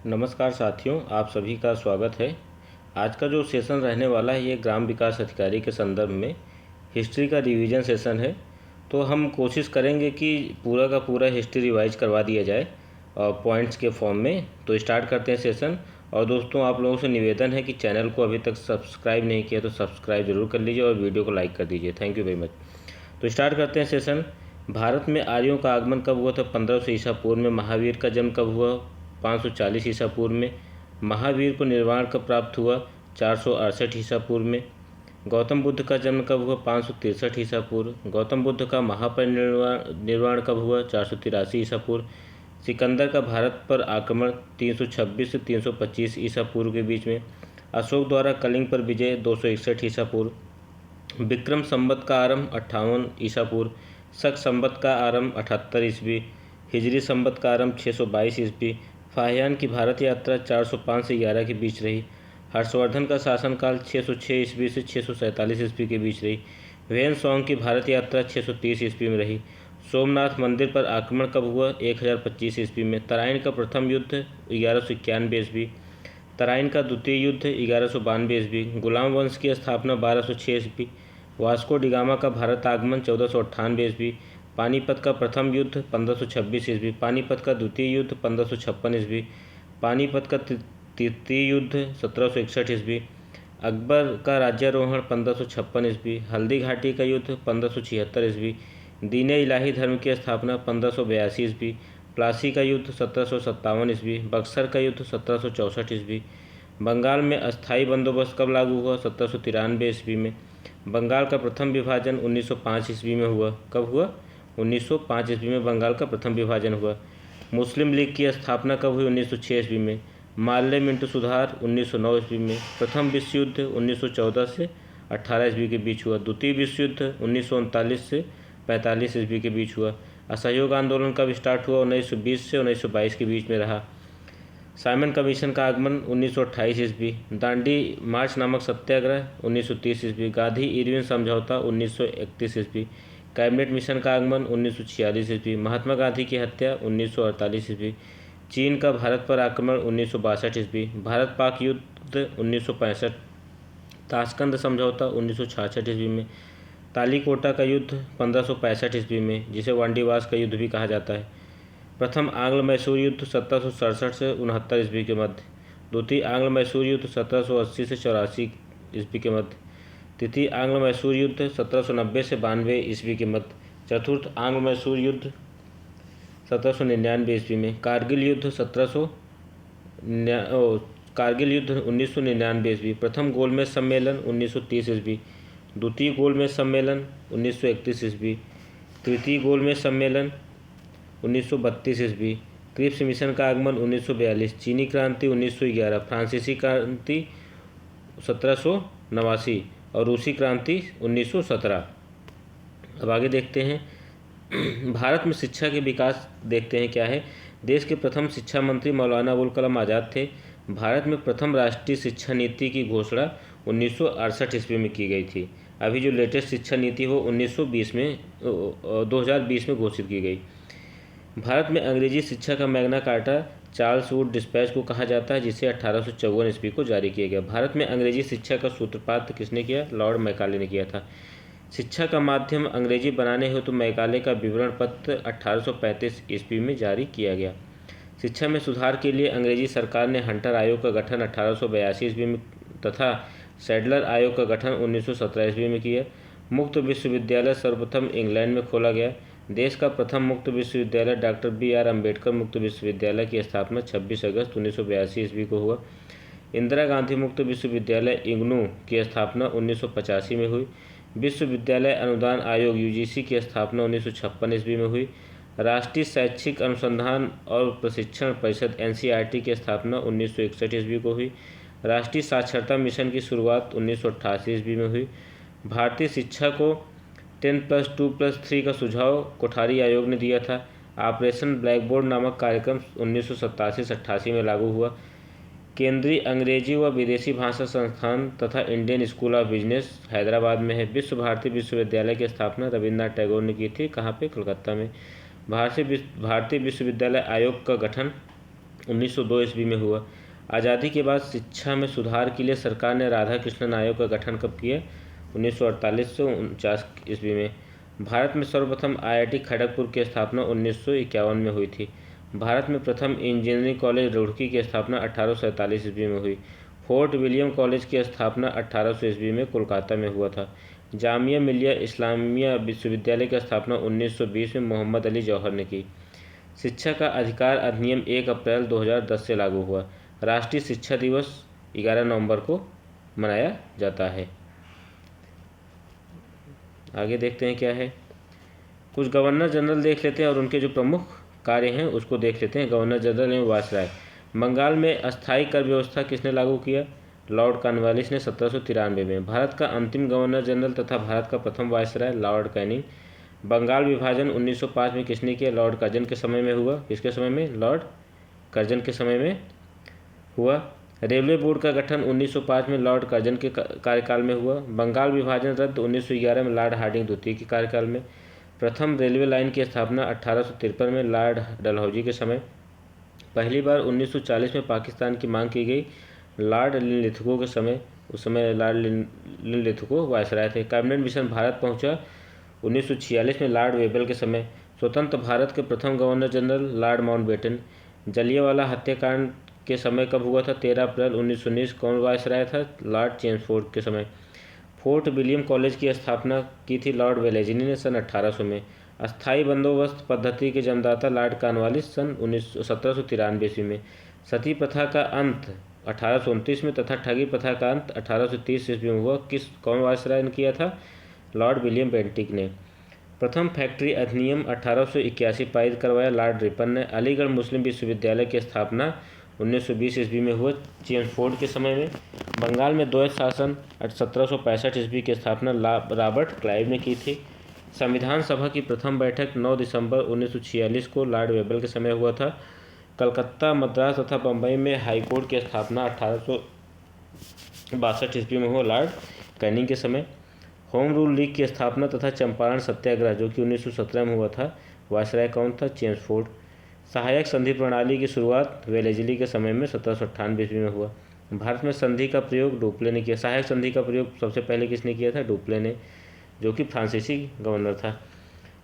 नमस्कार साथियों, आप सभी का स्वागत है। आज का जो सेशन रहने वाला है ये ग्राम विकास अधिकारी के संदर्भ में हिस्ट्री का रिवीजन सेशन है। तो हम कोशिश करेंगे कि पूरा का पूरा हिस्ट्री रिवाइज करवा दिया जाए और पॉइंट्स के फॉर्म में। तो स्टार्ट करते हैं सेशन। और दोस्तों, आप लोगों से निवेदन है कि चैनल को अभी तक सब्सक्राइब नहीं किया तो सब्सक्राइब जरूर कर लीजिए और वीडियो को लाइक कर दीजिए। Thank you very much. तो स्टार्ट करते हैं सेशन। भारत में आर्यों का आगमन कब हुआ था? 1500 ईसा पूर्व में। महावीर का जन्म कब हुआ? 540 ईसा पूर्व में। महावीर को निर्वाण कब प्राप्त हुआ? 468 ईसा पूर्व में। गौतम बुद्ध का जन्म कब हुआ? 563 ईसा पूर्व। गौतम बुद्ध का महापरिनिर्वाण कब हुआ? 483 ईसा पूर्व। सिकंदर का भारत पर आक्रमण 326 से 325 ईसा पूर्व के बीच में। अशोक द्वारा कलिंग पर विजय 261 ईसा पूर्व। विक्रम संवत का आरंभ 58 ईसा पूर्व। शक संवत का आरंभ 78 ईस्वी। हिजरी संवत का आरंभ 622 ईस्वी। फाहियान की भारत यात्रा 405 से 11 के बीच रही। हर्षवर्धन का शासनकाल 606 ईस्वी से 647 ईस्वी के बीच रही। वेन सॉन्ग की भारत यात्रा 630 ईस्वी में रही। सोमनाथ मंदिर पर आक्रमण कब हुआ? 1025 ईस्वी में। तराइन का प्रथम युद्ध 1191 ईस्वी। तराइन का द्वितीय युद्ध 1192 ईस्वी। गुलाम वंश की स्थापना 1206 ईस्वी। वास्को डिगामा का भारत आगमन 1498 ईस्वी। पानीपत का प्रथम युद्ध 1526 ईस्वी। पानीपत का द्वितीय युद्ध 1556 ईस्वी। पानीपत का तृतीय युद्ध 1761 ईस्वी। अकबर का राज्यारोहण 1556 ईस्वी। हल्दी घाटी का युद्ध 1576 ईस्वी। दीन इलाही धर्म की स्थापना 1582 ईस्वी। प्लासी का युद्ध 1757 ईस्वी। बक्सर का युद्ध 1764 ईस्वी। बंगाल में अस्थायी बंदोबस्त कब लागू हुआ? 1793 ईस्वी में। बंगाल का प्रथम विभाजन 1905 ईस्वी में हुआ। कब हुआ? 1905 ईस्वी में बंगाल का प्रथम विभाजन हुआ। मुस्लिम लीग की स्थापना कब हुई? 1906 ईस्वी में। माल्ले मिंटो सुधार 1909 ईस्वी में। प्रथम विश्व युद्ध 1914 से 18 ईस्वी के बीच हुआ। द्वितीय विश्व युद्ध 1939 से 45 ईस्वी के बीच हुआ। असहयोग आंदोलन कब स्टार्ट हुआ? 1920 से 1922 के बीच में रहा। साइमन कमीशन का आगमन 1928 ईस्वी। दांडी मार्च नामक सत्याग्रह 1930 ईस्वी। गांधी इरविन समझौता 1931 ईस्वी। कैबिनेट मिशन का आगमन 1946 ईस्वी। महात्मा गांधी की हत्या 1948 ईस्वी। चीन का भारत पर आक्रमण 1962 ईस्वी। भारत पाक युद्ध 1965। ताशकंद समझौता 1966 ईस्वी में। तालीकोटा का युद्ध 1565 ईस्वी में, जिसे वांडीवास का युद्ध भी कहा जाता है। प्रथम आंग्ल मैसूर युद्ध 1767 से 69 ईस्वी के मध्य। द्वितीय आंग्ल मैसूर युद्ध 1780 से 84 ईस्वी के मध्य। तृतीय आंग्ल मैसूर युद्ध 1790 से 92 ईस्वी के मध्य। चतुर्थ आंग्ल मैसूर युद्ध 1799 ईस्वी में। कारगिल युद्ध 1999 ईस्वी। प्रथम गोलमेज सम्मेलन 1930 ईस्वी। द्वितीय गोलमेज सम्मेलन 1931 ईस्वी। तृतीय गोलमेज सम्मेलन 1932 ईस्वी। क्रिप्स मिशन का आगमन 1942। चीनी क्रांति 1911। फ्रांसीसी क्रांति 1789 और रूसी क्रांति 1917। अब आगे देखते हैं भारत में शिक्षा के विकास देखते हैं क्या है। देश के प्रथम शिक्षा मंत्री मौलाना अबुल कलाम आज़ाद थे। भारत में प्रथम राष्ट्रीय शिक्षा नीति की घोषणा 1968 ईस्वी में की गई थी। अभी जो लेटेस्ट शिक्षा नीति हो 2020 में घोषित की गई। भारत में अंग्रेजी शिक्षा का Magna carta Charles Wood dispatch को कहा जाता है, जिसे 1854 ईस्वी को जारी किया गया। भारत में अंग्रेजी शिक्षा का सूत्रपात किसने किया? लॉर्ड मैकाले ने किया था। शिक्षा का माध्यम अंग्रेजी बनाने हेतु मैकाले का विवरण पत्र 1835 ईस्वी में जारी किया गया। शिक्षा में सुधार के लिए अंग्रेजी सरकार ने हंटर आयोग का गठन 1882 ईस्वी में तथा सैडलर आयोग का गठन 1917 ईस्वी में किया। मुक्त विश्वविद्यालय सर्वप्रथम इंग्लैंड में खोला गया। देश का प्रथम मुक्त विश्वविद्यालय डॉक्टर BR अम्बेडकर मुक्त विश्वविद्यालय की स्थापना 26 अगस्त 1982 ईस्वी को हुआ। इंदिरा गांधी मुक्त विश्वविद्यालय इग्नू की स्थापना 1985 में हुई। विश्वविद्यालय अनुदान आयोग UGC की स्थापना 1956 ईस्वी में हुई। राष्ट्रीय शैक्षिक अनुसंधान और प्रशिक्षण परिषद NCERT की स्थापना 1961 ईस्वी को हुई। राष्ट्रीय साक्षरता मिशन की शुरुआत 1988 ईस्वी में हुई। भारतीय शिक्षा को 10+2+3 का सुझाव कोठारी आयोग ने दिया था। ऑपरेशन ब्लैक बोर्ड नामक कार्यक्रम 1987 से 88 में लागू हुआ। केंद्रीय अंग्रेजी व विदेशी भाषा संस्थान तथा Indian school of business Hyderabad में है। विश्व भारती विश्वविद्यालय की स्थापना रविन्द्रनाथ टैगोर ने की थी। कहाँ पे? कोलकाता में। भारतीय विश्वविद्यालय आयोग का गठन 1902 ईस्वी में हुआ। आज़ादी के बाद शिक्षा में सुधार के लिए सरकार ने राधा कृष्णन आयोग का गठन कब किया? 1948 से 49 ईस्वी में। भारत में सर्वप्रथम IIT खड़गपुर की स्थापना 1951 में हुई थी। भारत में प्रथम इंजीनियरिंग कॉलेज रुड़की की स्थापना 1847 ईस्वी में हुई। फोर्ट विलियम कॉलेज की स्थापना 1800 ईस्वी में कोलकाता में हुआ था। जामिया मिलिया इस्लामिया विश्वविद्यालय की स्थापना 1920 में मोहम्मद अली जौहर ने की। शिक्षा का अधिकार अधिनियम 1 अप्रैल 2010 से लागू हुआ। राष्ट्रीय शिक्षा दिवस 11 नवंबर को मनाया जाता है। आगे देखते हैं क्या है। कुछ गवर्नर जनरल देख लेते हैं और उनके जो प्रमुख कार्य हैं उसको देख लेते हैं। गवर्नर जनरल एवं वायसराय। बंगाल में अस्थायी कर व्यवस्था किसने लागू किया? लॉर्ड कॉर्नवालिस ने 1793 में। भारत का अंतिम गवर्नर जनरल तथा भारत का प्रथम वायसराय लॉर्ड कैनिंग। बंगाल विभाजन 1905 में किसने किया? लॉर्ड कर्जन के समय में हुआ। किसके समय में? लॉर्ड कर्जन के समय में हुआ। रेलवे बोर्ड का गठन 1905 में लॉर्ड कर्जन के कार्यकाल में हुआ। बंगाल विभाजन रद्द 1911 में लॉर्ड हार्डिंग द्वितीय के कार्यकाल में। प्रथम रेलवे लाइन की स्थापना 1853 में लॉर्ड डलहौजी के समय। पहली बार 1940 में पाकिस्तान की मांग की गई लॉर्ड लिनलिथगो के समय। उस समय लॉर्ड लिनलिथगो वायसराय थे। कैबिनेट मिशन भारत पहुंचा 1946 में लॉर्ड वेबल के समय। स्वतंत्र भारत के प्रथम governor general Lord Mountbatten. Jallianwala हत्याकांड के समय कब हुआ था? 13 अप्रैल 1919। कौन वायसराय था? लॉर्ड चेम्सफोर्ड के समय। फोर्ट विलियम कॉलेज की स्थापना की थी लॉर्ड वेलेजली ने सन 1800 में। अस्थायी बंदोबस्त पद्धति के जन्मदाता लॉर्ड कॉर्नवालिस सन 1793 ईस्वी में। सती प्रथा का अंत 1829 में तथा ठगी प्रथा का अंत 1830 ईस्वी में हुआ। कौन वायसराय ने किया था? लॉर्ड विलियम बेंटिक ने। प्रथम फैक्ट्री अधिनियम 1881 पारित करवाया लॉर्ड रिपन ने। अलीगढ़ मुस्लिम विश्वविद्यालय की स्थापना 1920 ईस्वी में हुआ चेम्सफोर्ड के समय में। बंगाल में द्वैत शासन 1765 ईस्वी की स्थापना रॉबर्ट क्लाइव ने की थी। संविधान सभा की प्रथम बैठक 9 दिसंबर 1946 को लॉर्ड वेबल के समय हुआ था। कलकत्ता, मद्रास तथा बम्बई में हाईकोर्ट की स्थापना 1862 ईस्वी में हुआ लॉर्ड कैनिंग के समय। होम रूल लीग की स्थापना तथा चंपारण सत्याग्रह जो कि 1917 में हुआ था, वायसराय कौन था? चेम्सफोर्ड। सहायक संधि प्रणाली की शुरुआत वेलेजली के समय में 1798 ईस्वी में हुआ। भारत में संधि का प्रयोग डुप्ले ने किया। सहायक संधि का प्रयोग सबसे पहले किसने किया था? डुप्ले ने, जो कि फ्रांसीसी गवर्नर था।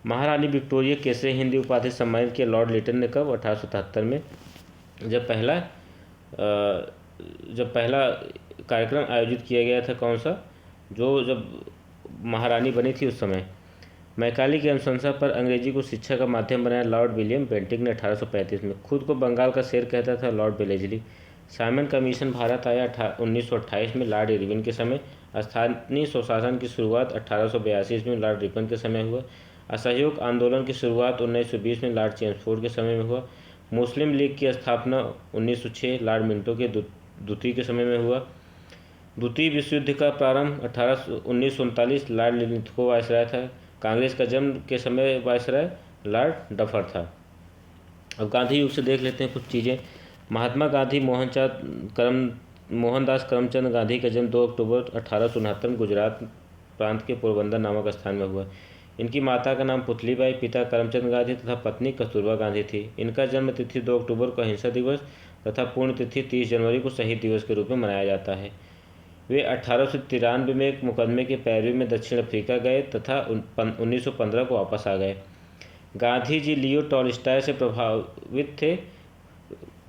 महारानी विक्टोरिया केसरी हिंदी उपाधि सम्मानित किया लॉर्ड लिटन ने कब? 1877 में, जब पहला कार्यक्रम आयोजित किया गया था। कौन सा? जब महारानी बनी थी उस समय। मैकाले की अनुशंसा पर अंग्रेजी को शिक्षा का माध्यम बनाया लॉर्ड विलियम बेंटिक ने 1835 में। खुद को बंगाल का शेर कहता था Lord Wellesley. Simon commission Bharat आया 1928 में लॉर्ड इरविन के समय। स्थानीय स्वशासन की शुरुआत 1882 में लॉर्ड रिपन के समय हुआ। असहयोग आंदोलन की शुरुआत 1920 में लॉर्ड चेम्सफोर्ड के समय में हुआ। मुस्लिम लीग की स्थापना 1906 लॉर्ड मिंटो के द्वितीय के समय में हुआ। द्वितीय विश्व युद्ध का प्रारंभ 1939 लॉर्ड लिनलिथगो वायसराय था। कांग्रेस का जन्म के समय वायसराय लॉर्ड डफर था। अब गांधी युग से देख लेते हैं कुछ चीज़ें। महात्मा गांधी मोहनदास करमचंद गांधी का जन्म 2 अक्टूबर 1869 में गुजरात प्रांत के पोरबंदर नामक स्थान में हुआ। इनकी माता का नाम पुतलीबाई, पिता करमचंद गांधी तथा पत्नी कस्तूरबा गांधी थी। इनका जन्म तिथि 2 अक्टूबर को अहिंसा दिवस तथा पूर्ण तिथि 30 जनवरी को शहीद दिवस के रूप में मनाया जाता है। वे 1893 में एक मुकदमे की पैरवी में दक्षिण अफ्रीका गए तथा 1915 को वापस आ गए। गांधी जी लियो टॉलस्टॉय से प्रभावित थे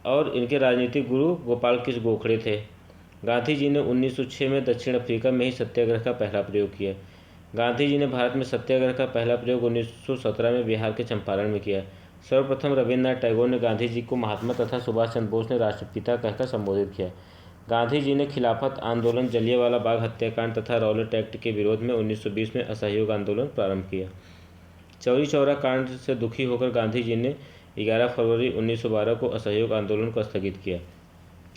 और इनके राजनीतिक गुरु गोपाल कृष्ण गोखले थे। गांधी जी ने 1906 में दक्षिण अफ्रीका में ही सत्याग्रह का पहला प्रयोग किया। गांधी जी ने भारत में सत्याग्रह का पहला प्रयोग 1917 में बिहार के चंपारण में किया। सर्वप्रथम रविन्द्रनाथ टैगोर ने गांधी जी को महात्मा तथा सुभाष चंद्र बोस ने राष्ट्रपिता कहकर संबोधित किया। गांधी जी ने खिलाफत आंदोलन, जलियांवाला बाग हत्याकांड तथा रॉलेट एक्ट के विरोध में 1920 में असहयोग आंदोलन प्रारंभ किया। चौरी चौरा कांड से दुखी होकर गांधी जी ने 11 फरवरी 1912 को असहयोग आंदोलन को स्थगित किया।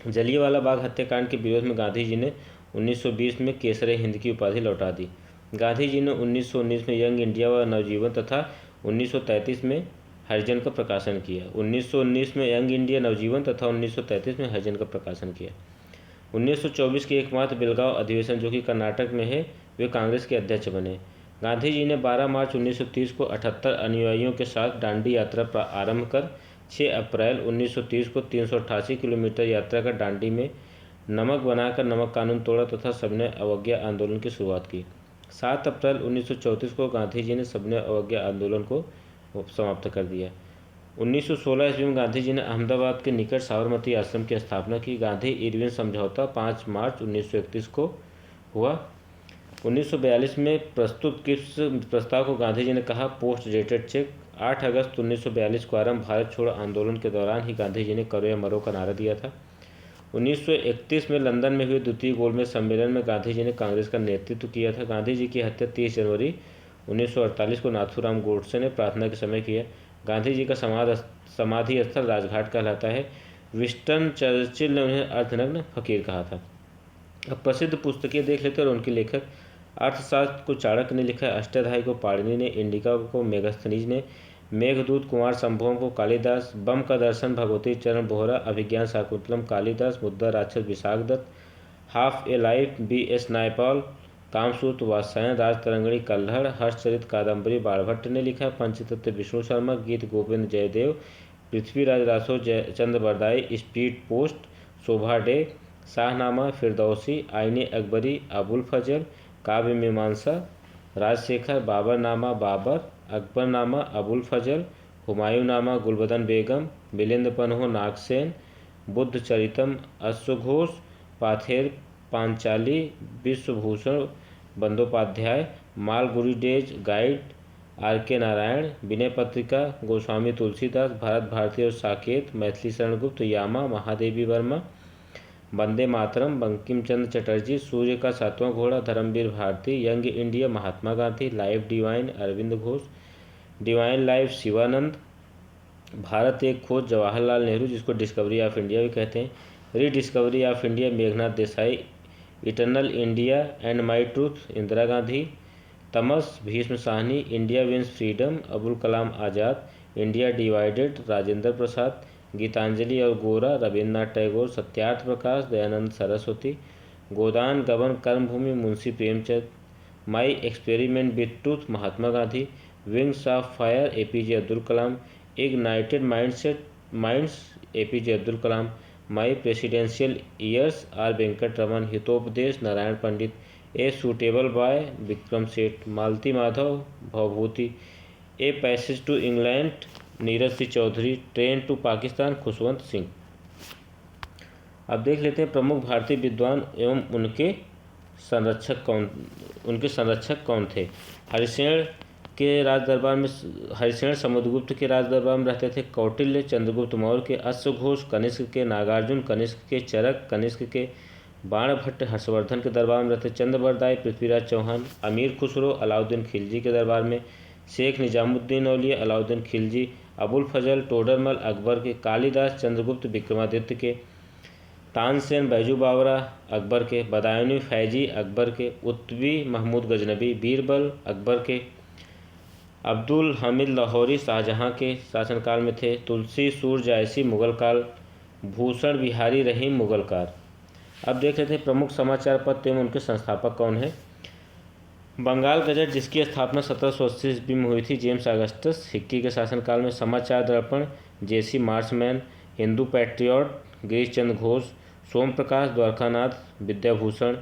जलियांवाला बाग हत्याकांड के विरोध में गांधी जी ने 1920 में केसरे हिंद की उपाधि लौटा दी। गांधी जी ने 1919 में यंग इंडिया व नवजीवन तथा 1933 में हरिजन का प्रकाशन किया। 1919 में यंग इंडिया, नवजीवन तथा 1933 में हरिजन का प्रकाशन किया। 1924 के एकमात्र बेलगांव अधिवेशन जो कि कर्नाटक में है, वे कांग्रेस के अध्यक्ष बने। गांधी जी ने 12 मार्च 1930 को 78 अनुयायियों के साथ दांडी यात्रा आरंभ कर 6 अप्रैल 1930 को 388 किलोमीटर यात्रा कर दांडी में नमक बनाकर नमक कानून तोड़ा तथा सबने अवज्ञा आंदोलन की शुरुआत की। 7 अप्रैल 1934 को गांधी जी ने सबने अवज्ञा आंदोलन को समाप्त कर दिया। 1916 ईस्वी में गांधी जी ने अहमदाबाद के निकट साबरमती आश्रम की स्थापना की। गांधी इरविन समझौता 5 मार्च 1931 को हुआ। 1942 में प्रस्तुत किस प्रस्ताव को गांधी जी ने कहा पोस्ट डेटेड चेक। 8 अगस्त 1942 को आरंभ भारत छोड़ो आंदोलन के दौरान ही गांधी जी ने करो या मरो का नारा दिया था। 1931 में लंदन में हुए द्वितीय गोलमेज सम्मेलन में गांधी जी ने कांग्रेस का नेतृत्व किया था। गांधी जी की हत्या 30 जनवरी 1948 को नाथूराम गोडसे ने प्रार्थना के समय किया। गांधी जी का समाधि स्थल राजघाट कहलाता है। विंस्टन चर्चिल ने उन्हें अर्धनग्न फकीर कहा था। अब प्रसिद्ध पुस्तकें देख लेते हैं और उनके लेखक। अर्थशास्त्र को चाणक्य ने लिखा है, अष्टाध्यायी को पाणिनि ने, इंडिका को मेगास्थनीज ने, मेघदूत कुमार संभवम को कालिदास, बम का दर्शन भगवती चरण बोहरा, अभिज्ञान Shakuntalam Kalidas, Mudra Rakshasa Vishakha Datta, half a life B.S. Naipaul, Kamasutra Vatsyayan, Rajatarangini Kalhana, Harshacharita Kadambari Banabhatta ने लिखा, Panchatatva Vishnu Sharma, Geet Govind Jayadev, Prithviraj Rathore, Jaichandra Bardai, speed post, Shobha De, Shahnama Firdausi, Aine Akbari, Abul Fazal, Kavya Mimamsa, Rajashekhar, Baburnama Babur, Akbarnama Abul Fazal, Humayunnama Gulbadan Begum, Milind Panho Nagasen, Buddha Charitam अश्वघोष, Pather Panchali, Vishwabhushan Bandopadhyay, Malgudi days guide R.K. Narayan, Vinay Patrika Goswami Tulsidas, Bharat Bharti और साकेत, मैथिली शरण गुप्त, यामा महादेवी वर्मा, वंदे मातरम बंकिम चंद्र चटर्जी, सूर्य ka Satvan Ghoda Dharmvir Bharati, young India Mahatma Gandhi, life divine Arvind Ghosh, divine life Shivanand, Bharat Ek Khoj Jawaharlal Nehru जिसको डिस्कवरी ऑफ इंडिया भी कहते हैं, rediscovery of India Meghnad Desai, eternal India and my truth Indira Gandhi, Tamas Bhisham Sahni, India wins freedom Abul Kalam Azad, India divided Rajendra Prasad, Gitanjali और Gora Rabindranath Tagore, Satyarth Prakash Dayanand Saraswati, Godan Gaban Karmabhoomi Munshi Premchand, my experiment with truth Mahatma Gandhi, wings of fire APJ Abdul Kalam, ignited minds APJ Abdul Kalam, my presidential years R Venkat Raman, Hitopadesh Narayan Pandit, a suitable boy Vikram Seth, Malati Madhav Bhavabhuti, a passage to England Neeraj Singh Chaudhary, train to Pakistan Khushwant Singh. अब देख लेते हैं प्रमुख भारतीय विद्वान एवं उनके संरक्षक कौन थे। हरिसेन समुद्रगुप्त के राज दरबार में रहते थे। कौटिल्य चंद्रगुप्त मौर्य के, अश्वघोष कनिष्क के, नागार्जुन कनिष्क के, चरक कनिष्क के, बाणभट्ट हर्षवर्धन के दरबार में रहते। चंद्रबरदाई पृथ्वीराज चौहान, अमीर खुसरो अलाउद्दीन खिलजी के दरबार में, शेख निजामुद्दीन औलिया अलाउद्दीन खिलजी, अबुल फजल टोडरमल अकबर के, कालिदास चंद्रगुप्त विक्रमादित्य के, तानसेन बैजू बावरा अकबर के, बदायूनी फैजी अकबर के, उत्तवी महमूद गजनबी बीरबल अकबर के, अब्दुल हमीद लाहौरी शाहजहां के शासनकाल में थे। तुलसी सूर जायसी मुगल काल, भूषण बिहारी रहीम मुगल काल। अब देख लेते हैं प्रमुख समाचार पत्र एवं उनके संस्थापक कौन है। बंगाल गजट जिसकी स्थापना 1780 ईस्वी में हुई थी जेम्स अगस्टस हिक्की के शासनकाल में। Samachar Darpan JC Marshman, Hindu patriot Girish Chandra Ghosh, Som Prakash Dwarkanath Vidyabhushan,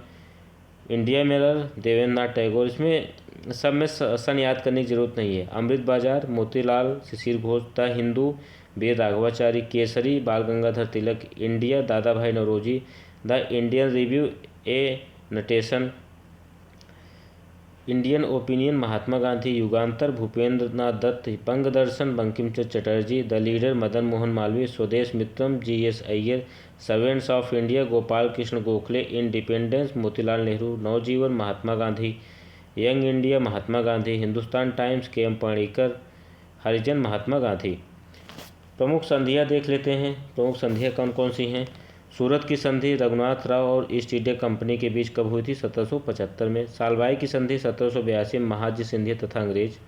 India mirror Devendra Nath Tagore. इसमें सब में सन याद करने की जरूरत नहीं है। Amrit Bazar Motilal Shishir Ghosh, the Hindu Veer Raghavachari, Kesari Bal Gangadhar Tilak, India Dadabhai Naoroji, the Indian review A Natesan, Indian opinion Mahatma Gandhi, Yugantar Bhupendra Nath Datta, Banga Darshan Bankim Chandra Chatterjee, the leader Madan Mohan Malviya, Swadesh Mitram GS Iyer, servants of India Gopal Krishna Gokhale, independence Motilal Nehru, Navjivan Mahatma Gandhi, young India Mahatma Gandhi, Hindustan times KM Panikkar, Harijan Mahatma Gandhi. प्रमुख संधियाँ देख लेते हैं। प्रमुख संधियाँ कौन कौन सी हैं। सूरत की संधि रघुनाथ राव और ईस्ट इंडिया कंपनी के बीच कब हुई थी 1775 में। सालबाई की संधि 1782 में महाजी सिंधिया तथा अंग्रेज।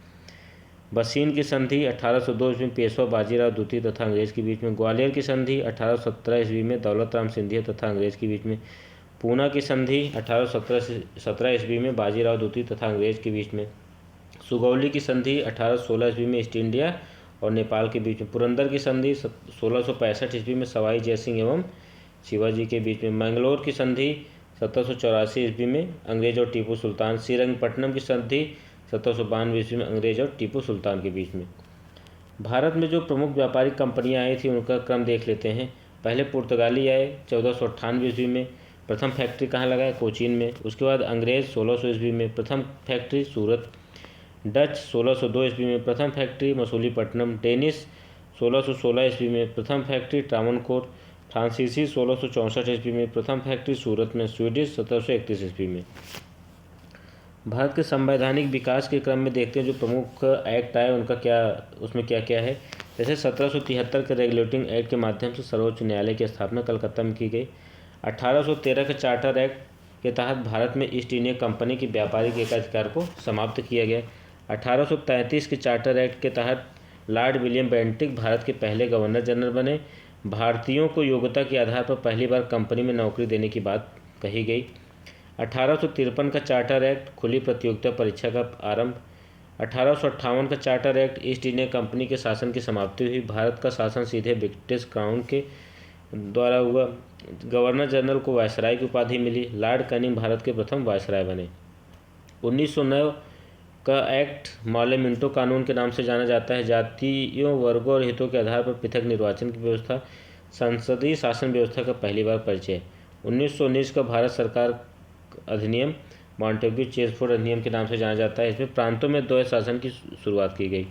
बसीन की संधि 1802 ईस्वी में पेशवा बाजीराव द्वितीय तथा अंग्रेज के बीच में। ग्वालियर की संधि 1817 ईस्वी में दौलत राम सिंधिया तथा अंग्रेज के बीच में। पूना की संधि 1817 ईस्वी में बाजीराव द्वितीय तथा अंग्रेज के बीच में। सुगौली की संधि 1816 ईस्वी में ईस्ट इंडिया और नेपाल के बीच में। पुरंदर की संधि 1665 ईस्वी में सवाई जयसिंह एवं शिवाजी के बीच में। मैंगलोर की संधि 1784 ईस्वी में अंग्रेज और टीपू सुल्तान। श्रीरंगपट्टनम की संधि 1792 ईस्वी में अंग्रेज और टीपू सुल्तान के बीच में। भारत में जो प्रमुख व्यापारिक कंपनियां आई थी उनका क्रम देख लेते हैं। पहले पुर्तगाली आए 1498 ईस्वी में, प्रथम फैक्ट्री कहाँ लगाए? कोचीन में। उसके बाद अंग्रेज 1600 ईस्वी में, प्रथम फैक्ट्री सूरत। डच 1602 ईस्वी में, प्रथम फैक्ट्री मसूलीपट्टनम। डेनिश 1616 ईस्वी में, प्रथम फैक्ट्री ट्रावनकोर। फ्रांसीसी 1664 ईस्वी में, प्रथम फैक्ट्री सूरत में। स्वीडिश 1731 ईस्वी में। भारत के संवैधानिक विकास के क्रम में देखते हैं जो प्रमुख एक्ट आए उनका उसमें क्या क्या है। जैसे 1773 के रेगुलेटिंग एक्ट के माध्यम से सर्वोच्च न्यायालय की स्थापना कलकत्ता में की गई। 1813 के चार्टर एक्ट के तहत भारत में ईस्ट इंडिया कंपनी की व्यापारिक एकाधिकार को समाप्त किया गया। 1833 के चार्टर एक्ट के तहत लॉर्ड विलियम बेंटिक भारत के पहले गवर्नर जनरल बने। भारतीयों को योग्यता के आधार पर पहली बार कंपनी में नौकरी देने की बात कही गई। 1853 का चार्टर एक्ट खुली प्रतियोगिता परीक्षा का आरंभ। 1858 का charter act east India company के शासन की समाप्ति हुई। भारत का शासन सीधे ब्रिटिश क्राउन के द्वारा हुआ। गवर्नर जनरल को वायसराय की उपाधि मिली। लॉर्ड कैनिंग भारत के प्रथम वायसराय बने। 1909 का एक्ट मॉले मिंटो कानून के नाम से जाना जाता है। जातियों, वर्गों और हितों के आधार पर पृथक निर्वाचन की व्यवस्था। संसदीय शासन व्यवस्था का पहली बार परिचय। 1919 का भारत सरकार अधिनियम मॉन्टेग्यू चेम्सफोर्ड अधिनियम के नाम से जाना जाता है। इसमें प्रांतों में द्वैत शासन की शुरुआत की गई।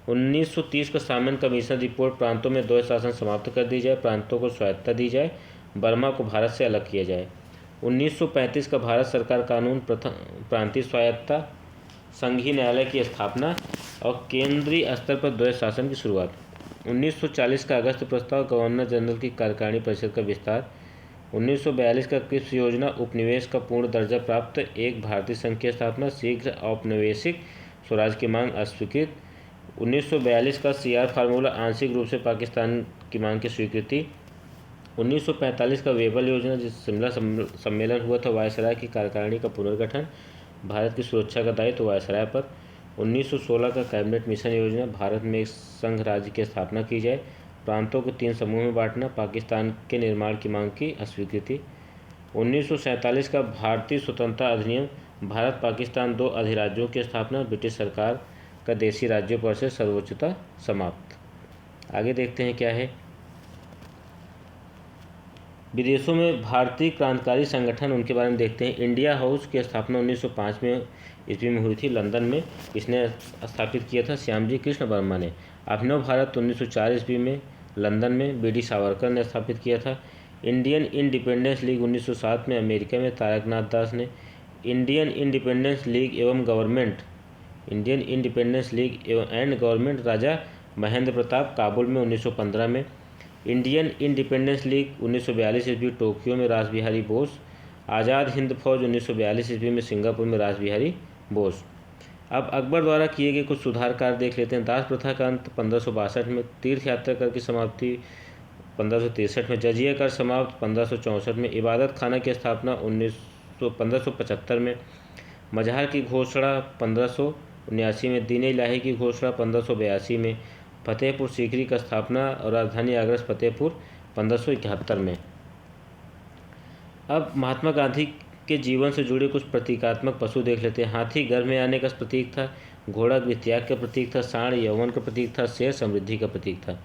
1930 का सामन कमीशन रिपोर्ट प्रांतों में द्वैत शासन समाप्त कर दी जाए, प्रांतों को स्वायत्तता दी जाए, बर्मा को भारत से अलग किया जाए। 1935 का भारत सरकार कानून प्रथम प्रांतीय स्वायत्तता, संघीय न्यायालय की स्थापना और केंद्रीय स्तर पर द्वैत शासन की शुरुआत। 1940 का अगस्त प्रस्ताव गवर्नर जनरल की कार्यकारिणी परिषद का विस्तार। 1942 का क्रिप्स योजना उपनिवेश का पूर्ण दर्जा प्राप्त एक भारतीय संघ की स्थापना, शीघ्र औपनिवेशिक स्वराज की मांग अस्वीकृत। 1942 का सीआर फार्मूला आंशिक रूप से पाकिस्तान की मांग की स्वीकृति। 1945 का वेबल योजना जिस शिमला सम्मेलन हुआ था वायसराय की कार्यकारिणी का पुनर्गठन, भारत की सुरक्षा का दायित्व वायसराय पर। 1916 का कैबिनेट मिशन योजना, भारत में एक संघ राज्य की स्थापना की जाए, प्रांतों को 3 समूह में बांटना, पाकिस्तान के निर्माण की मांग की अस्वीकृति। 1947 का भारतीय स्वतंत्रता अधिनियम, भारत पाकिस्तान 2 अधिराज्यों की स्थापना, ब्रिटिश सरकार का देशी राज्यों पर से सर्वोच्चता समाप्त। आगे देखते हैं क्या है। विदेशों में भारतीय क्रांतिकारी संगठन उनके बारे में देखते हैं। इंडिया हाउस की स्थापना 1905 में ईस्वी में हुई थी लंदन में। इसने स्थापित किया था श्यामजी कृष्ण वर्मा ने। अभिनव भारत 1904 ईस्वी में लंदन में बी डी सावरकर ने स्थापित किया था। इंडियन इंडिपेंडेंस लीग 1907 में अमेरिका में तारकनाथ दास ने। इंडियन इंडिपेंडेंस लीग एवं government Indian independence league and government Raja Mahendra Pratap Kabul में 1915 में। इंडियन इंडिपेंडेंस लीग 1942 ईस्वी टोक्यो में रास बिहारी बोस। आज़ाद हिंद फौज 1942 ईस्वी में सिंगापुर में रास बिहारी बोस। अब अकबर द्वारा किए गए कुछ सुधार कार्य देख लेते हैं। दास प्रथा का अंत 1562 में, तीर्थ यात्रा कर की समाप्ति 1563 में, जजिया कर समाप्त 1564 में, इबादत खाना की स्थापना 1575 में, मजहर की घोषणा 1579 में, दीन इलाही की घोषणा 1582 में, फतेहपुर सीकरी का स्थापना और राजधानी आगरा फतेहपुर 1571 में। अब महात्मा गांधी के जीवन से जुड़े कुछ प्रतीकात्मक पशु देख लेते हैं। हाथी गर्भ में आने का प्रतीक था, घोड़ा वित्याग का प्रतीक था, सांड यौवन का प्रतीक था, शेर समृद्धि का प्रतीक था।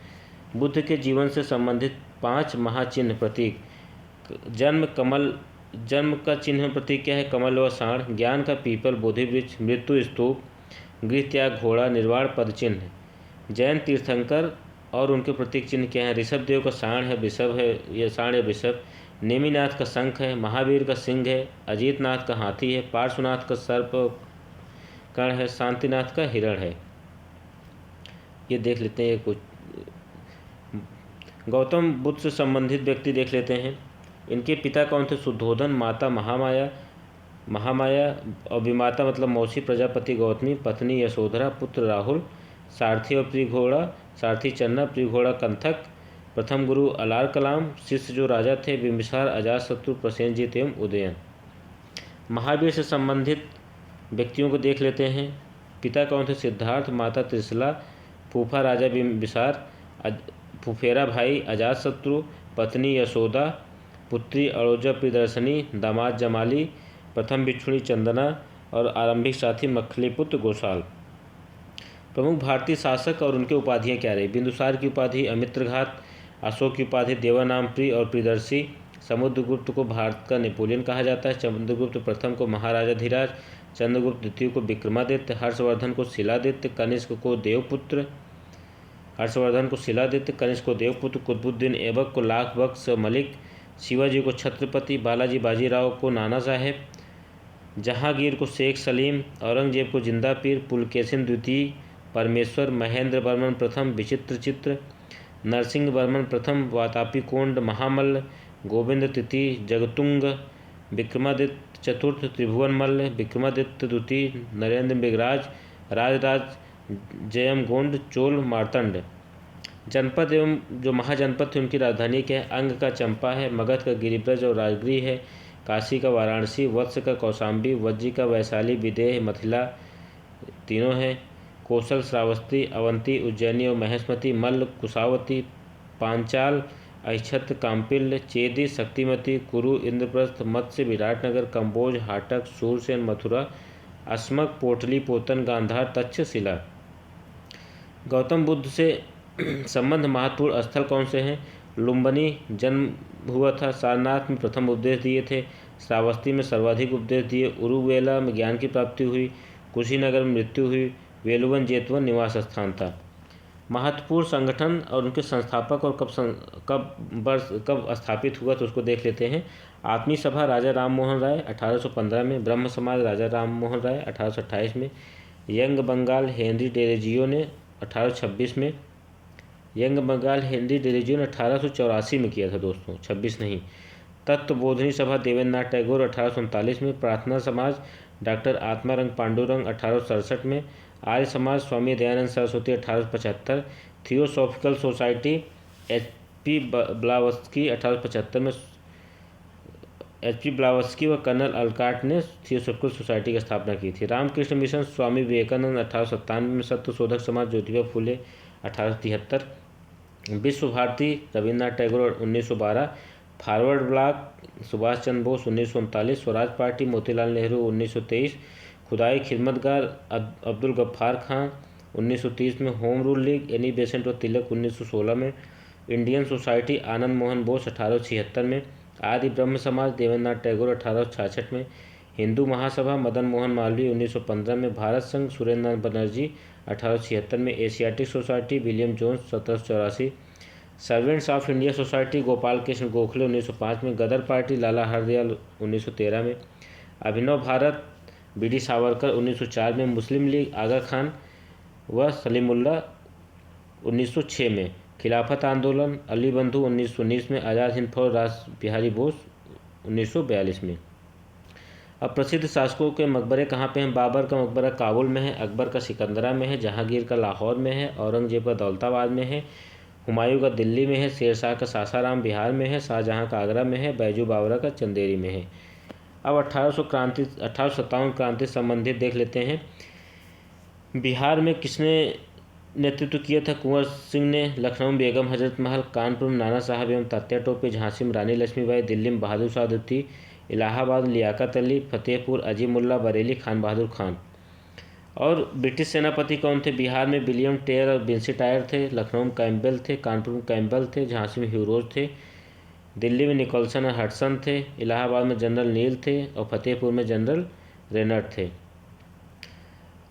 बुद्ध के जीवन से संबंधित 5 महाचिन्ह प्रतीक। जन्म का चिन्ह प्रतीक क्या है? कमल व सांड। ज्ञान का पीपल बोधि वृक्ष। मृत्यु स्तूप। गृह त्याग घोड़ा। निर्वाण पद चिन्ह। जैन तीर्थंकर और उनके प्रतीक चिन्ह क्या है? ऋषभ देव का सांड है, वृषभ है, यह सांड या वृषभ। नेमिनाथ का शंख है, महावीर का सिंह है, अजीतनाथ का हाथी है, पार्श्वनाथ का सर्प कर्ण है, शांतिनाथ का हिरण है। ये देख लेते हैं कुछ। गौतम बुद्ध से संबंधित व्यक्ति देख लेते हैं। इनके पिता कौन थे? शुद्धोधन। माता महामाया और विमाता मतलब मौसी प्रजापति गौतमी, पत्नी यशोधरा, पुत्र राहुल, सारथी और प्रिय घोड़ा सारथी चन्ना, प्रिय घोड़ा कंथक, प्रथम गुरु अलार कलाम, शिष्य जो राजा थे बिंबिसार, अजातशत्रु, प्रसेनजीत एवं उदयन। महावीर से संबंधित व्यक्तियों को देख लेते हैं। पिता कौन थे? सिद्धार्थ। माता त्रिशला, फूफा राजा बिम्बिसार, फुफेरा भाई अजातशत्रु, पत्नी यशोदा, पुत्री अड़ोजा प्रियदर्शनी, दामाद जमाली, प्रथम भिक्षुणी चंदना और आरंभिक साथी मखलीपुत्र गोसाल। प्रमुख भारतीय शासक और उनके उपाधियां क्या रही? बिंदुसार की उपाधि अमित्रघात, अशोक की उपाधि देवानामप्रिय और प्रियदर्शी, समुद्रगुप्त को भारत का नेपोलियन कहा जाता है, चंद्रगुप्त प्रथम को महाराजा धीराज, चंद्रगुप्त द्वितीय को विक्रमादित्य, हर्षवर्धन को शिलादित्य, कनिष्क को देवपुत्र, कुतुबुद्दीन ऐबक को लाख बख्श मलिक, शिवाजी को छत्रपति, बालाजी बाजीराव को नाना साहेब, जहांगीर को शेख सलीम, औरंगजेब को जिंदा पीर, पुलकेशिन द्वितीय, परमेश्वर, महेंद्र वर्मन प्रथम विचित्रचित्र, नरसिंह वर्मन प्रथम वातापी कोंड महामल्ल, गोविंद तृतीय जगतुंग, विक्रमादित्य चतुर्थ त्रिभुवन मल्ल, विक्रमादित्य द्वितीय नरेंद्र मृगराज, राजराज जयम गोंड, चोल मार्तंड। जनपद एवं जो महाजनपद थे उनकी राजधानी क्या है? अंग का चंपा है, मगध का गिरिब्रज और राजगृह है, काशी का वाराणसी, वत्स का कौशाम्बी, वज्जी का वैशाली, विदेह मथिला तीनों हैं, कौशल श्रावस्ती, अवंती उज्जैनी और महेशमती, मल्ल कुशावती, पांचाल ऐच्छत्र काम्पिल्य, चेदी शक्तिमती, कुरु इंद्रप्रस्थ, मत्स्य विराटनगर, कंबोज हाटक, सूरसेन मथुरा, अस्मक पोटली पोतन गांधार तक्षशिला। गौतम बुद्ध से संबंध महत्वपूर्ण स्थल कौन से हैं? लुम्बिनी जन्म हुआ था, सारनाथ में प्रथम उपदेश दिए थे, श्रावस्ती में सर्वाधिक उपदेश दिए, उरुवेला में ज्ञान की प्राप्ति हुई, कुशीनगर में मृत्यु हुई, वेलुवन जेतवन निवास स्थान था। महत्वपूर्ण संगठन और उनके संस्थापक और कब स्थापित हुआ तो उसको देख लेते हैं। आत्मीय सभा राजा राम मोहन राय 1815 में, ब्रह्म समाज राजा राम मोहन राय 1828 में, यंग बंगाल हेनरी डेरेजियो ने 1826 में, 1884 में किया था दोस्तों, 26 नहीं। तत्वबोधिनी सभा देवेंद्र नाथ टैगोर 1839 में, प्रार्थना समाज डॉक्टर आत्मारंग पांडुरंग 1867 में, Arya Samaj Swami Dayanand Saraswati 1875, theosophical society HP Blavatsky 1875 में, HP ब्लावस्की व कर्नल अलकाट ने थियोसॉफिकल सोसाइटी की स्थापना की थी। रामकृष्ण मिशन स्वामी विवेकानंद 1897 में, सत्यशोधक समाज ज्योतिबा फुले 1873, विश्व Bharti Rabindranath Tagore 1912, forward block Subhash Chandra Bose 1939, Swaraj party Motilal Nehru 1923, खुदाई खिदमतगार अब्दुल गफ्फार खां 1930 में, home rule league Annie Besant व तिलक 1916 में, इंडियन सोसाइटी आनंद मोहन बोस 1876 में, आदि ब्रह्म समाज देवेंद्र नाथ टैगोर 1866 में, हिंदू महासभा मदन मोहन मालवीय 1915 में, भारत संघ सुरेंद्र नाथ बनर्जी 1876 में, Asiatic society William Jones 1784, servants of India society Gopal Krishna Gokhale 1905 में, गदर पार्टी लाला हरदयाल 1913 में, अभिनव भारत BD सावरकर 1904 में, मुस्लिम लीग आगा खान व सलीमुल्लाह 1906 में, खिलाफत आंदोलन अली बंधु 1919 में, आज़ाद हिंद फौज रास बिहारी बोस 1942 में। अब प्रसिद्ध शासकों के मकबरे कहाँ पे हैं? बाबर का मकबरा काबुल में है, अकबर का सिकंदरा में है, जहांगीर का लाहौर में है, औरंगजेब का दौलताबाद में है, हुमायूं का दिल्ली में है, शेरशाह का सासाराम बिहार में है, शाहजहां का आगरा में है, बैजू बावरा का चंदेरी में है। अब 1857 क्रांति संबंधित देख लेते हैं। बिहार में किसने नेतृत्व किया था? कुंवर सिंह ने, लखनऊ में बेगम हजरत महल, कानपुर में नाना साहब एवं तात्या टोपे, झांसी में रानी लक्ष्मीबाई, दिल्ली में बहादुर शाह द्वितीय, इलाहाबाद में लियाकत अली, फतेहपुर अजीमुल्ला, बरेली खान बहादुर खान। और ब्रिटिश सेनापति कौन थे? बिहार में विलियम टेयर और विंसी टायर थे, लखनऊ में कैम्पबेल थे, कानपुर में कैम्पबेल थे, झांसी में ह्यूरोज थे, दिल्ली में निकोलसन और हडसन थे, इलाहाबाद में जनरल नील थे और फतेहपुर में जनरल रेनर थे।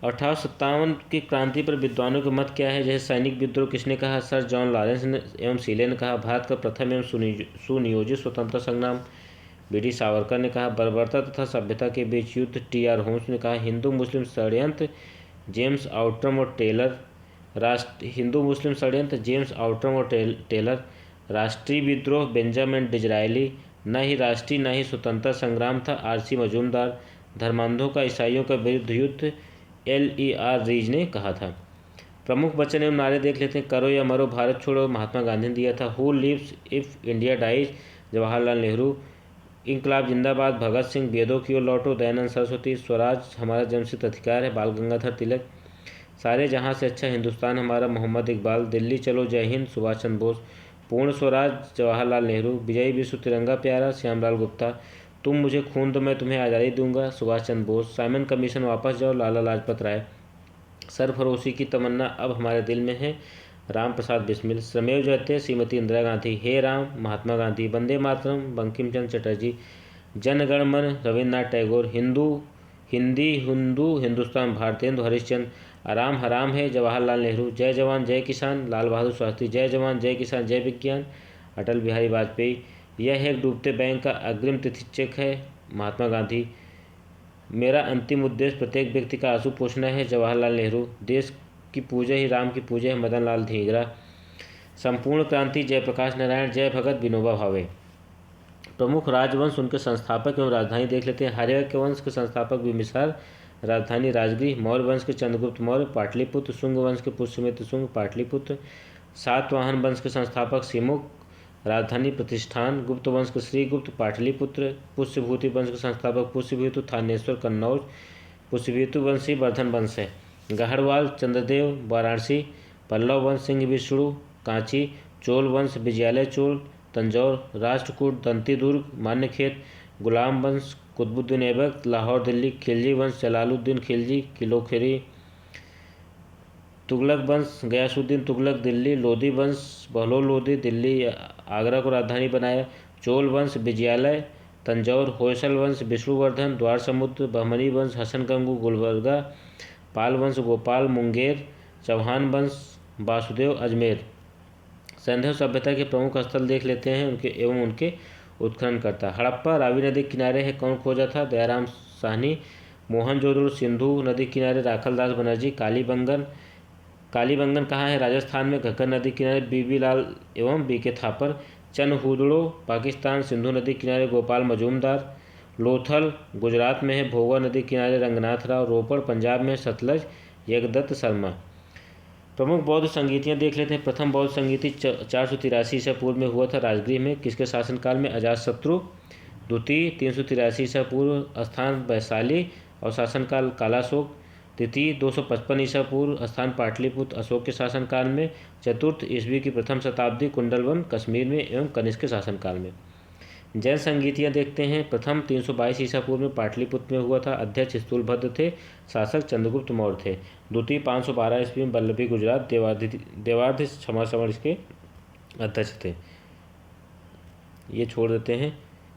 1857 की क्रांति पर विद्वानों के मत क्या है? जैसे सैनिक विद्रोह किसने कहा? सर जॉन लॉरेंस ने एवं सीले ने कहा। भारत का प्रथम एवं सुनियोजित स्वतंत्रता संग्राम BD सावरकर ने कहा। बर्बरता तथा सभ्यता के बीच युद्ध TR होम्स ने कहा। हिंदू मुस्लिम षड्यंत्र जेम्स आउट्रम और टेलर। राष्ट्रीय विद्रोह बेंजामिन डिजरायली। न ही राष्ट्रीय न ही स्वतंत्रता संग्राम था, RC मजूमदार। धर्मांधों का ईसाइयों का विरुद्ध युद्ध, LER रीज ने कहा था। प्रमुख वचन एवं नारे देख लेते हैं। करो या मरो, भारत छोड़ो, महात्मा गांधी ने दिया था। Who lives if India dies, Jawaharlal Nehru. इंकलाब जिंदाबाद, भगत सिंह। वेदों की ओर लौटो, दयानंद सरस्वती। स्वराज हमारा जन्मसिद्ध अधिकार है, बाल गंगाधर तिलक। सारे जहां से अच्छा हिंदुस्तान हमारा, मोहम्मद इकबाल। दिल्ली चलो जय हिंद, सुभाष चंद्र बोस। पूर्ण स्वराज, जवाहरलाल नेहरू। विजयी विश्व तिरंगा प्यारा, श्यामलाल गुप्ता। तुम मुझे खून दो मैं तुम्हें आज़ादी दूंगा, सुभाष चंद्र बोस। साइमन कमीशन वापस जाओ, लाला लाजपत राय। सरफरोशी की तमन्ना अब हमारे दिल में है, राम प्रसाद बिस्मिल। श्रमेव जयते, श्रीमती इंदिरा गांधी। हे राम, महात्मा गांधी। वंदे मातरम, बंकिम चंद्र चटर्जी। जन गण मन, रविन्द्रनाथ टैगोर। हिंदी हिंदू हिंदुस्तान, भारतेंदु हरिश्चंद्र। आराम हराम है, जवाहरलाल नेहरू। जय जवान जय किसान, लाल बहादुर शास्त्री। जय जवान जय किसान जय विज्ञान, अटल बिहारी वाजपेयी। यह एक डूबते बैंक का अग्रिम तिथि चेक है, महात्मा गांधी। मेरा अंतिम उद्देश्य प्रत्येक व्यक्ति का आंसू पोंछना है, जवाहरलाल नेहरू। देश की पूजा ही राम की पूजा है, मदन लाल धींगरा। संपूर्ण क्रांति, जयप्रकाश नारायण। जय भगत, विनोबा भावे। प्रमुख राजवंश, उनके संस्थापक एवं राजधानी देख लेते हैं। हर्यक वंश के संस्थापक बिम्बिसार, राजधानी राजगृह। मौर्य वंश के चंद्रगुप्त मौर्य, पाटलिपुत्र। शुंग वंश के पुष्यमित्र शुंग, पाटलिपुत्र। सातवाहन वंश के संस्थापक सिमुक, राजधानी प्रतिष्ठान। गुप्त वंश के श्रीगुप्त, पाटलिपुत्र। पुष्यभूति वंश के संस्थापक पुष्यभूति, थानेश्वर, कन्नौज। पुष्यभूति वंशी वर्धन वंश है। गहड़वाल, चंद्रदेव, वाराणसी। पल्लव वंश, सिंह विष्णु, कांची। चोल वंश, विजयालय चोल, तंजौर। राष्ट्रकूट, दंती दुर्ग, मान्यखेत। गुलाम वंश, कुतुबुद्दीन ऐबक, लाहौर दिल्ली। खिलजी वंश, जलालुद्दीन खिलजी, किलोखेरी। तुगलक वंश, गयासुद्दीन तुगलक, दिल्ली। लोधी वंश, बहलोल लोधी, दिल्ली आगरा को राजधानी बनाया। चोल वंश, विजयालय, तंजौर। होयसल वंश, विष्णुवर्धन, द्वार समुद्र। बहमनी वंश, हसन गंगू, गुलबर्गा। पाल वंश, गोपाल, मुंगेर। चौहान वंश, वासुदेव, अजमेर। सिंधु सभ्यता के प्रमुख स्थल देख लेते हैं उनके उत्खननकर्ता। हड़प्पा रावी नदी किनारे है, कौन खोजा था, दयाराम साहनी। मोहनजोदड़ो सिंधु नदी किनारे, राखलदास बनर्जी। कालीबंगन कहाँ है, राजस्थान में, घग्गर नदी किनारे, बीबी लाल एवं बीके थापर। चनहुदड़ो पाकिस्तान, सिंधु नदी किनारे, गोपाल मजूमदार। लोथल गुजरात में है, भोगा नदी किनारे, रंगनाथ राव। रोपड़ पंजाब में, सतलज, यज्ञदत्त शर्मा। प्रमुख बौद्ध संगीतियाँ देख लेते हैं। प्रथम बौद्ध संगीति 483 ईसा पूर्व में हुआ था, राजगृह में, किसके शासनकाल में, अजातशत्रु। द्वितीय 383 ईसा पूर्व, स्थान वैशाली और शासनकाल कालाशोक। तृतीय 255 ईसा पूर्व, स्थान पाटलिपुत्र, अशोक के शासनकाल में। चतुर्थ ईस्वी की प्रथम शताब्दी, कुंडलवन कश्मीर में एवं कनिष्क के शासनकाल में। जैन संगीतियाँ देखते हैं। प्रथम 322 ईसा पूर्व में पाटलिपुत्र में हुआ था, अध्यक्ष स्थूलभद्र थे, शासक चंद्रगुप्त मौर्य थे। द्वितीय 512 ईस्वी में वल्लभी गुजरात देवार्धि क्षमा इसके अध्यक्ष थे। ये छोड़ देते हैं।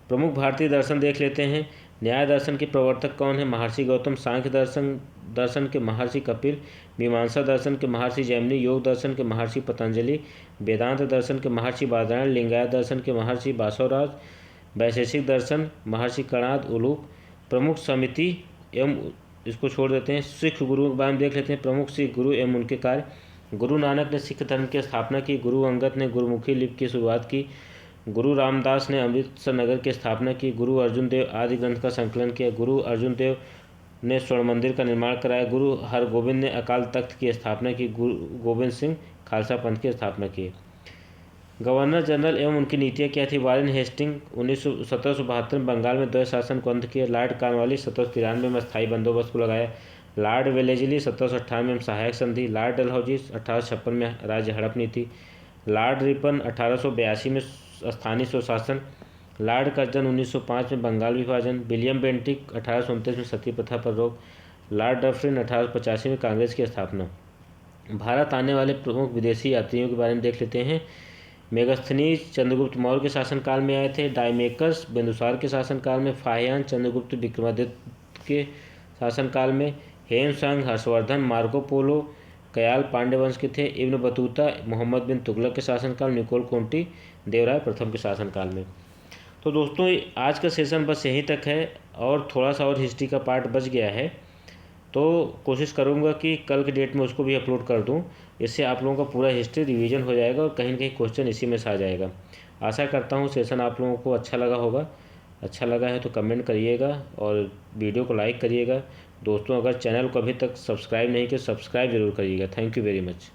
प्रमुख भारतीय दर्शन देख लेते हैं। न्याय दर्शन के प्रवर्तक कौन है, महर्षि गौतम। सांख्य दर्शन के महर्षि कपिल। मीमांसा दर्शन के महर्षि जैमिनी। योग दर्शन के महर्षि पतंजलि। वेदांत दर्शन के महर्षि बादरायण। लिंगायत दर्शन के महर्षि बासवराज। वैशेषिक दर्शन महर्षि कणाद उलूक। प्रमुख समिति एवं इसको छोड़ देते हैं। सिख गुरु के बारे में देख लेते हैं। प्रमुख सिख गुरु एवं उनके कार्य। गुरु नानक ने सिख धर्म की स्थापना की। गुरु अंगद ने गुरुमुखी लिपि की शुरुआत की। गुरु रामदास ने अमृतसर नगर की स्थापना की। गुरु अर्जुन देव आदि ग्रंथ का संकलन किया। गुरु अर्जुन देव ने स्वर्ण मंदिर का निर्माण कराया। गुरु हरगोबिंद ने अकाल तख्त की स्थापना की। गुरु गोविंद सिंह खालसा पंथ की स्थापना की। गवर्नर जनरल एवं उनकी नीतियाँ क्या थी, वारेन हेस्टिंग 1772 में बंगाल में द्वैत शासन को अंत किया। लॉर्ड कॉर्नवालिस 1793 में स्थायी बंदोबस्त को लगाया। लॉर्ड वेलेस्ली 1798 में सहायक संधि। लॉर्ड डलहौजी 1856 में राज्य हड़प नीति। लॉर्ड रिपन 1882 में स्थानीय स्वशासन। लॉर्ड कर्जन 1905 में बंगाल विभाजन। विलियम बेंटिक 1829 में सती प्रथा पर रोक। लॉर्ड डफरिन 1885 में कांग्रेस की स्थापना। भारत आने वाले प्रमुख विदेशी यात्रियों के बारे में देख लेते हैं। मेगस्थनीज चंद्रगुप्त मौर्य के शासनकाल में आए थे। डायमेकस बिंदुसार के शासनकाल में। फाहियान चंद्रगुप्त विक्रमादित्य के शासनकाल में। हेमसंग हर्षवर्धन मार्को पोलो कयाल पांड्य वंश के थे। इब्न बतूता मोहम्मद बिन तुगलक के शासनकाल। निकोल कोंटी देवराय प्रथम के शासनकाल में। तो दोस्तों आज का सेशन बस यहीं तक है और थोड़ा सा और हिस्ट्री का पार्ट बच गया है, तो कोशिश करूँगा कि कल के डेट में उसको भी अपलोड कर दूँ। इससे आप लोगों का पूरा हिस्ट्री रिवीजन हो जाएगा और कहीं ना कहीं क्वेश्चन इसी में से आ जाएगा। आशा करता हूँ सेशन आप लोगों को अच्छा लगा होगा। अच्छा लगा है तो कमेंट करिएगा और वीडियो को लाइक करिएगा। दोस्तों अगर चैनल को अभी तक सब्सक्राइब नहीं किया सब्सक्राइब जरूर करिएगा। Thank you very much.